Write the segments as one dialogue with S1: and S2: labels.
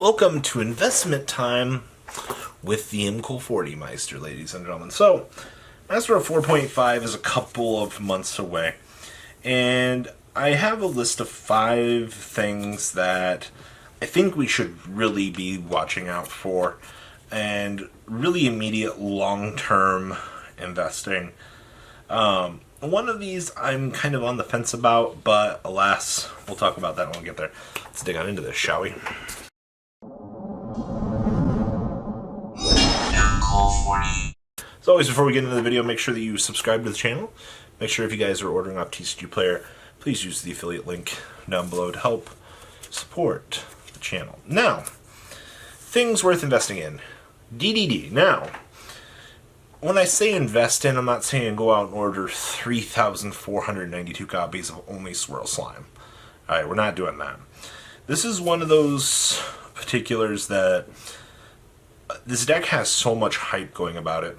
S1: Welcome to investment time with the MCOL 40 Meister, ladies and gentlemen. So, Master of 4.5 is a couple of months away, and I have a list of 5 things that I think we should really be watching out for, and really immediate long-term investing. One of these I'm kind of on the fence about, but alas, we'll talk about that when we get there. Let's dig on into this, shall we? As always, before we get into the video, make sure that you subscribe to the channel. Make sure if you guys are ordering off TCG Player, please use the affiliate link down below to help support the channel. Now, things worth investing in. DDD. Now, when I say invest in, I'm not saying go out and order 3,492 copies of only Swirl Slime. Alright, we're not doing that. This is one of those particulars that this deck has so much hype going about it.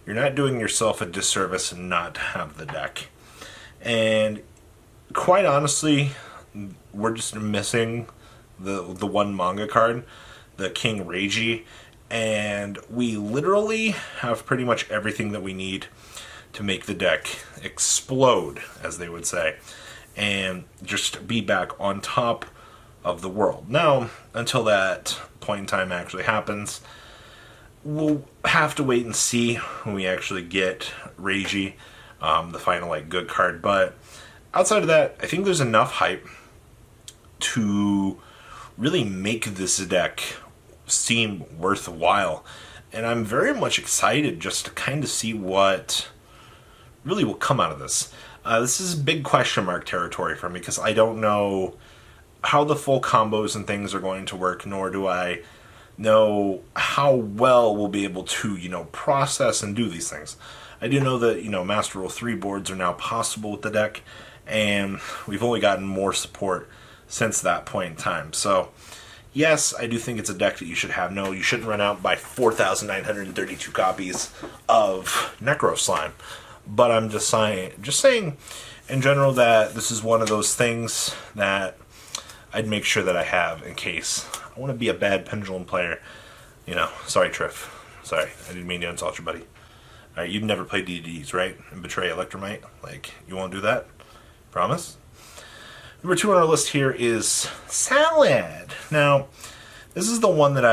S1: You're not doing yourself a disservice and not have the deck. And quite honestly, we're just missing the one manga card, the King Reiji, and we literally have pretty much everything that we need to make the deck explode, as they would say, and just be back on top of the world. Now, until that point in time actually happens, we'll have to wait and see when we actually get Reiji, the final good card. But outside of that, I think there's enough hype to really make this deck seem worthwhile. And I'm very much excited just to kind of see what really will come out of this. This is big question mark territory for me because I don't know how the full combos and things are going to work, nor do I know how well we'll be able to, process and do these things. I do know that, Master Rule 3 boards are now possible with the deck, and we've only gotten more support since that point in time. So, yes, I do think it's a deck that you should have. No, you shouldn't run out by 4,932 copies of Necro Slime. But I'm just saying in general that this is one of those things that I'd make sure that I have in case I want to be a bad Pendulum player. Sorry, Triff. Sorry, I didn't mean to insult your buddy. Alright, you've never played DDDs, right? And Betray Electromite? You won't do that? Promise? Number 2 on our list here is Salad. Now, this is the one that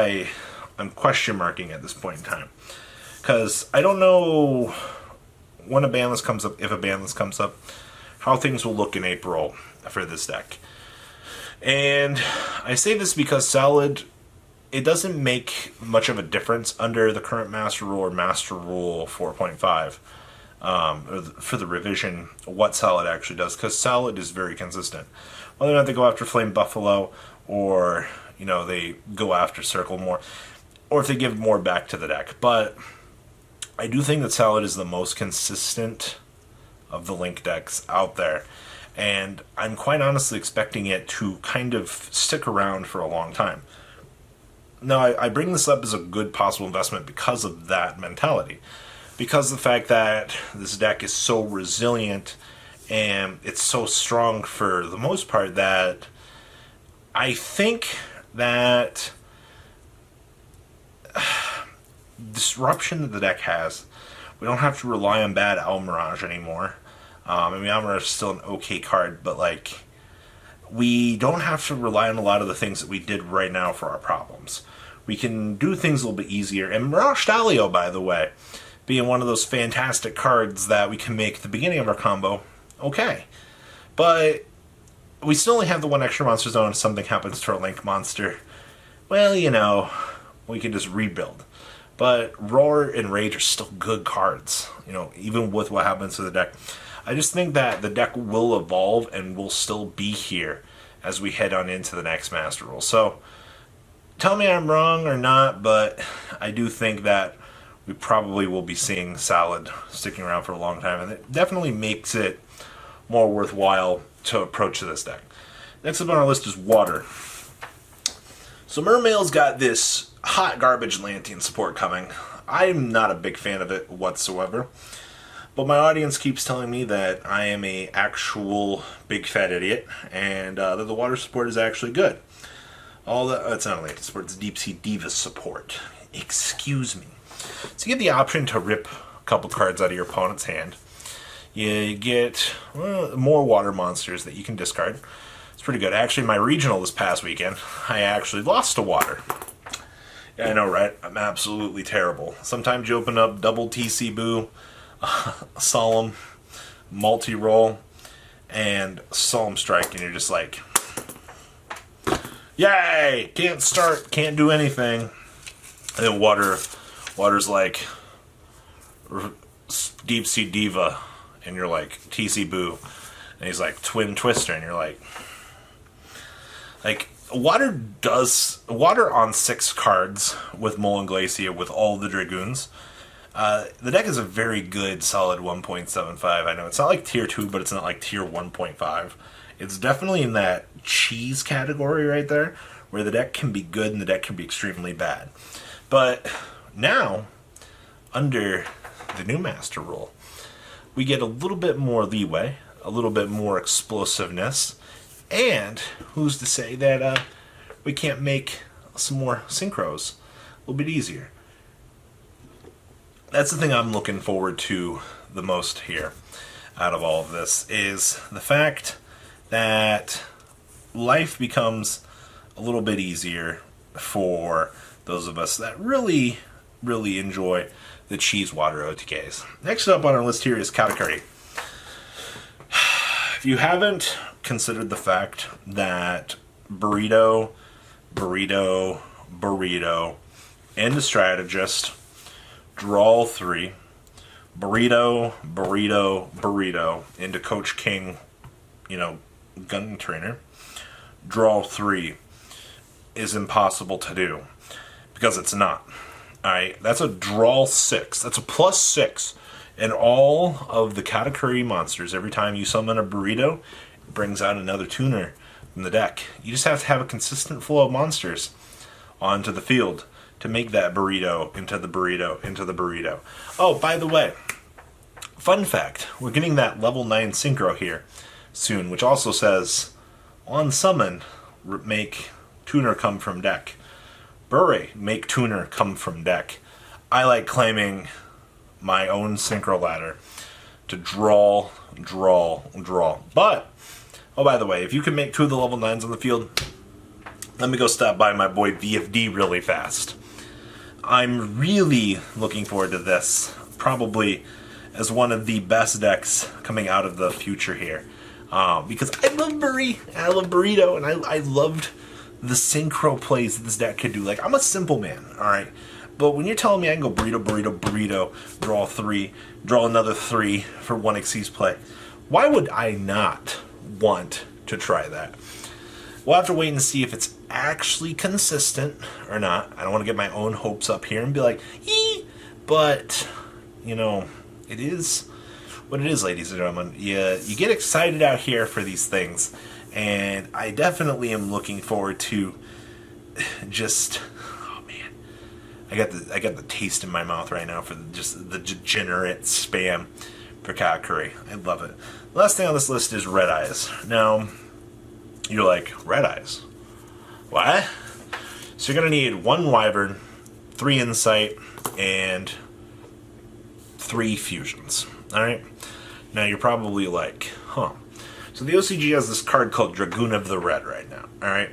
S1: I'm question marking at this point in time. Because I don't know when a ban list comes up, if a ban list comes up, how things will look in April for this deck. And I say this because Salad, it doesn't make much of a difference under the current Master Rule or Master Rule 4.5 for the revision, what Salad actually does, because Salad is very consistent. Whether or not they go after Flame Buffalo or, they go after Circle more, or if they give more back to the deck. But I do think that Salad is the most consistent of the Link decks out there. And I'm quite honestly expecting it to kind of stick around for a long time. Now, I bring this up as a good possible investment because of that mentality. Because of the fact that this deck is so resilient and it's so strong for the most part that I think that disruption that the deck has, we don't have to rely on bad Almirage anymore. Almirage is still an okay card, but we don't have to rely on a lot of the things that we did right now for our problems. We can do things a little bit easier. And Mirage Stalio, by the way, being one of those fantastic cards that we can make at the beginning of our combo, okay. But we still only have the one extra monster zone if something happens to our Link monster. Well, we can just rebuild. But Roar and Rage are still good cards, even with what happens to the deck. I just think that the deck will evolve and will still be here as we head on into the next Master Rule. So, tell me I'm wrong or not, but I do think that we probably will be seeing Salad sticking around for a long time, and it definitely makes it more worthwhile to approach this deck. Next up on our list is Water. So Mermail's got this hot garbage Lantean support coming. I'm not a big fan of it whatsoever. But my audience keeps telling me that I am a actual big fat idiot, and that the water support is actually good. all that. It's not Atlantis support. It's Deep Sea Diva support. Excuse me. So you get the option to rip a couple cards out of your opponent's hand. You get more water monsters that you can discard. It's pretty good. Actually, my regional this past weekend, I actually lost to water. Yeah, I know, right? I'm absolutely terrible. Sometimes you open up double TC Boo, Solemn, multi-roll, and Solemn Strike, and you're just like, yay! Can't start, can't do anything. And then water's like Deep Sea Diva, and you're like TC Boo, and he's like Twin Twister, and you're like water on 6 cards with Mole and Glacia with all the Dragoons. The deck is a very good, solid 1.75. I know it's not like tier 2, but it's not like tier 1.5. It's definitely in that cheese category right there, where the deck can be good and the deck can be extremely bad. But now, under the new Master Rule, we get a little bit more leeway, a little bit more explosiveness, and who's to say that we can't make some more synchros a little bit easier. That's the thing I'm looking forward to the most here out of all of this, is the fact that life becomes a little bit easier for those of us that really, really enjoy the cheese water OTKs. Next up on our list here is Katakuri. If you haven't considered the fact that Burrito, and the Strategist draw 3, Burrito, into Coach King, gun trainer, draw 3 is impossible to do, because it's not. Alright, that's a draw 6. That's a plus 6. And all of the Katakuri monsters, every time you summon a Burrito, it brings out another tuner from the deck. You just have to have a consistent flow of monsters onto the field to make that Burrito into the Burrito. Oh, by the way, fun fact, we're getting that level 9 synchro here soon, which also says, on summon, make tuner come from deck. Bure, make tuner come from deck. I like claiming my own synchro ladder to draw. But, oh, by the way, if you can make 2 of the level 9s on the field, let me go stop by my boy VFD really fast. I'm really looking forward to this, probably as one of the best decks coming out of the future here. Because I love Burrito, and I loved the synchro plays that this deck could do. Like, I'm a simple man, alright? But when you're telling me I can go Burrito, draw 3, draw another 3 for 1 Xyz play, why would I not want to try that? We'll have to wait and see if it's actually consistent or not. I don't want to get my own hopes up here and be like, eee! But, it is what it is, ladies and gentlemen. You get excited out here for these things, and I definitely am looking forward to just... I got the taste in my mouth right now for just the degenerate spam for Katakuri. I love it. The last thing on this list is Red Eyes. Now, you're like, Red Eyes? What? So you're going to need 1 Wyvern, 3 Insight, and 3 Fusions. Alright? Now you're probably like, huh. So the OCG has this card called Dragoon of the Red right now. Alright?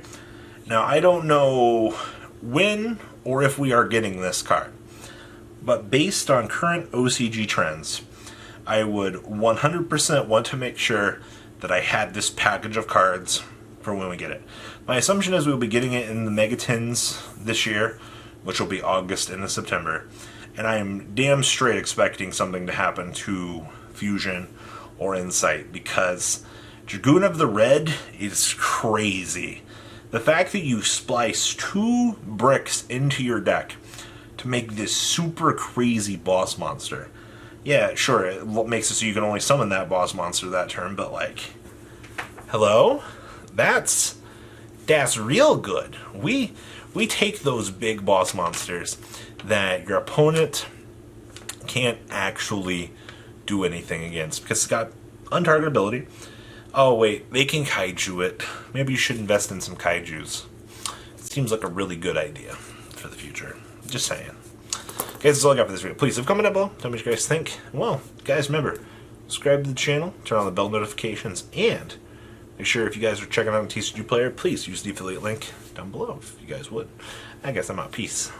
S1: Now I don't know when or if we are getting this card, but based on current OCG trends, I would 100% want to make sure that I had this package of cards for when we get it. My assumption is we'll be getting it in the Megatins this year, which will be August into September, and I am damn straight expecting something to happen to Fusion or Insight, because Dragoon of the Red is crazy. The fact that you splice 2 bricks into your deck to make this super crazy boss monster. Yeah, sure, it makes it so you can only summon that boss monster that turn, but like, hello? That's real good. We take those big boss monsters that your opponent can't actually do anything against because it's got untargetability. Oh wait, they can kaiju it. Maybe you should invest in some kaijus. Seems like a really good idea for the future. Just saying. Guys, that's all I got for this video. Please leave a comment down below. Tell me what you guys think. Well, guys, remember, subscribe to the channel, turn on the bell notifications, and make sure if you guys are checking out a TCG player, please use the affiliate link down below if you guys would. I guess I'm out. Peace.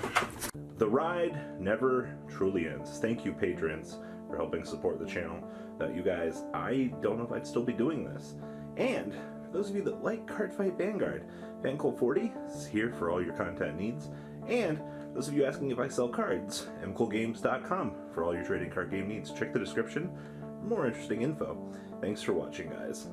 S1: The ride never truly ends. Thank you, patrons, for helping support the channel. Without you guys, I don't know if I'd still be doing this. And for those of you that like Cardfight Vanguard, FanColt40 is here for all your content needs. And those of you asking if I sell cards, mcoolgames.com for all your trading card game needs. Check the description for more interesting info. Thanks for watching, guys.